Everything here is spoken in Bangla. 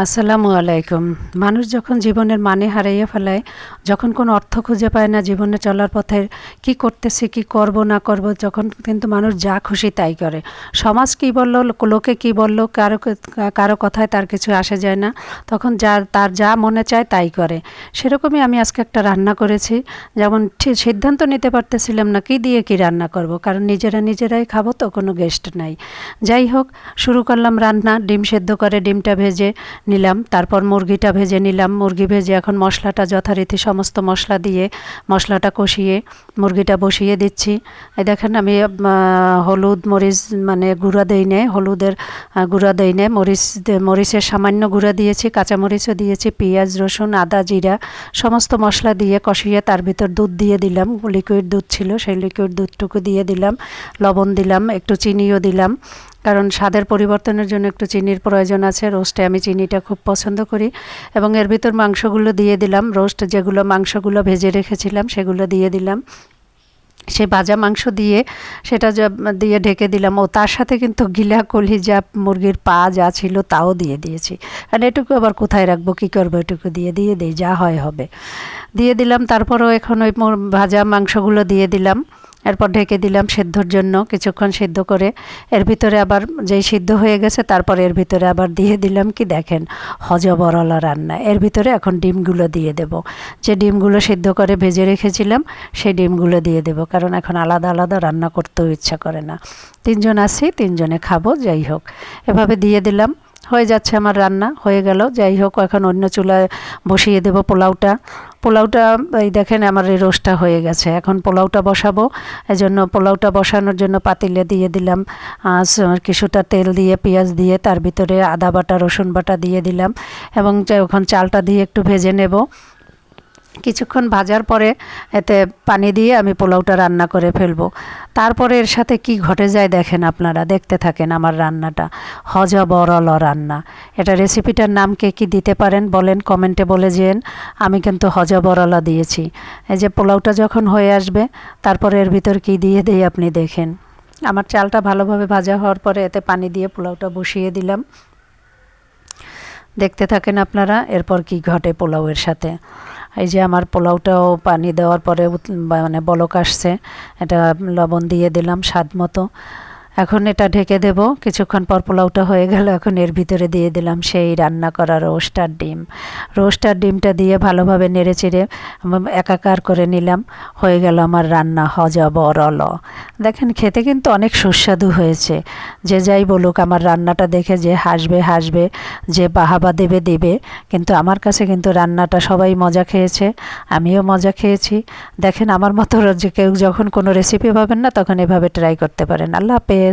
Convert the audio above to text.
আসসালামু আলাইকুম। মানুষ যখন জীবনের মানে হারিয়ে ফেলায়, যখন কোনো অর্থ খুঁজে পায় না জীবনে চলার পথে, কি করতেছি, কি করব না করব, যখন কিন্তু মানুষ যা খুশি তাই করে। সমাজ কী বলল, লোকে কী বলল, কারো কথায় তার কিছু আসে যায় না। তখন তার যা মনে চায় তাই করে। সেরকমই আমি আজকে একটা রান্না করেছি। যেমন সিদ্ধান্ত নিতে পারতেছিলাম না কী দিয়ে কী রান্না করব, কারণ নিজেরাই খাবো, তো কোনো গেস্ট নাই। যাই হোক, শুরু করলাম রান্না। ডিম সেদ্ধ করে ডিমটা ভেজে নিলাম, তারপর মুরগিটা ভেজে নিলাম। মুরগি ভেজে এখন মশলাটা যথারীতি সমস্ত মশলা দিয়ে মশলাটা কষিয়ে মুরগিটা বসিয়ে দিচ্ছি। এই দেখেন আমি হলুদ মরিচ মানে গুঁড়া দেই নে, হলুদের গুঁড়া দেই নে, মরিচের সামান্য গুঁড়া দিয়েছি, কাঁচামরিচও দিয়েছি, পেঁয়াজ রসুন আদা জিরা সমস্ত মশলা দিয়ে কষিয়ে তার ভিতর দুধ দিয়ে দিলাম। লিকুইড দুধ ছিল, সেই লিকুইড দুধটুকু দিয়ে দিলাম। লবণ দিলাম, একটু চিনিও দিলাম, কারণ স্বাদের পরিবর্তনের জন্য একটু চিনির প্রয়োজন আছে। রোস্টে আমি চিনিটা খুব পছন্দ করি। এবং এর ভিতর মাংসগুলো দিয়ে দিলাম, রোস্ট যেগুলো মাংসগুলো ভেজে রেখেছিলাম সেগুলো দিয়ে দিলাম। সেই ভাজা মাংস দিয়ে সেটা দিয়ে ঢেকে দিলাম। ও তার সাথে কিন্তু গিলা কলিজা মুরগির পা যা ছিল তাও দিয়ে দিয়েছি, কারণ এটুকু আবার কোথায় রাখবো, কী করবো, এটুকু দিয়ে দিই, যা হয় হবে। দিয়ে দিলাম। তারপরও এখন ওই ভাজা মাংসগুলো দিয়ে দিলাম। এরপর ঢেকে দিলাম সেদ্ধর জন্য, কিছুক্ষণ সিদ্ধ করে এর ভিতরে আবার যেই সিদ্ধ হয়ে গেছে তারপর এর ভিতরে আবার দিয়ে দিলাম কি দেখেন, হজবরলা রান্না। এর ভিতরে এখন ডিমগুলো দিয়ে দেব। যে ডিমগুলো সিদ্ধ করে ভেজে রেখেছিলাম সেই ডিমগুলো দিয়ে দেব, কারণ এখন আলাদা আলাদা রান্না করতেও ইচ্ছা করে না। তিনজন আছি, তিনজনে খাবো। যাই হোক, এভাবে দিয়ে দিলাম। হয়ে যাচ্ছে আমার রান্না, হয়ে গেল। যাই হোক, এখন অন্য চুলায় বসিয়ে দেব পোলাওটা। এই দেখেন আমার এই রোস্টটা হয়ে গেছে। এখন পোলাওটা বসাবো। এজন্য পোলাওটা বসানোর জন্য পাতিলে দিয়ে দিলাম কিছুটা তেল দিয়ে, পেঁয়াজ দিয়ে, তার ভিতরে আদা বাটা রসুন বাটা দিয়ে দিলাম এবং এখন চালটা দিয়ে একটু ভেজে নেব। কিছুক্ষণ ভাজার পরে এতে পানি দিয়ে আমি পোলাওটা রান্না করে ফেলবো। তারপরে এর সাথে কি ঘটে যায় দেখেন, আপনারা দেখতে থাকেন আমার রান্নাটা। হজবরল রান্না। এটা রেসিপিটার নাম কে কী দিতে পারেন বলেন, কমেন্টে বলে যেন। আমি কিন্তু হজবরলা দিয়েছি। এই যে পোলাওটা যখন হয়ে আসবে তারপরে এর ভিতর কি দিয়ে দেই আপনি দেখেন। আমার চালটা ভালোভাবে ভাজা হওয়ার পরে এতে পানি দিয়ে পোলাওটা বসিয়ে দিলাম। দেখতে থাকেন আপনারা এরপর কি ঘটে পোলাওয়ের সাথে। এই যে আমার পোলাওটাও পানি দেওয়ার পরে মানে বলক আসছে, এটা লবণ দিয়ে দিলাম স্বাদ মতো। এখন এটা ঢেকে দেব। কিছুক্ষণ পর পোলাওটা হয়ে গেল। এখন এর ভিতরে দিয়ে দিলাম সেই রান্না করা রোস্টার ডিমটা দিয়ে ভালোভাবে নেড়েচেড়ে একাকার করে নিলাম। হয়ে গেল আমার রান্না হজবরল। দেখেন খেতে কিন্তু অনেক সুস্বাদু হয়েছে। যে যাই বলুক, আমার রান্নাটা দেখে যে হাসবে, যে বাহাবা দেবে, কিন্তু আমার কাছে কিন্তু রান্নাটা সবাই মজা খেয়েছে, আমিও মজা খেয়েছি। দেখেন আমার মতো যে কেউ যখন কোনো রেসিপি পাবেন না তখন এভাবে ট্রাই করতে পারেন। আল্লাহ হাফেজ।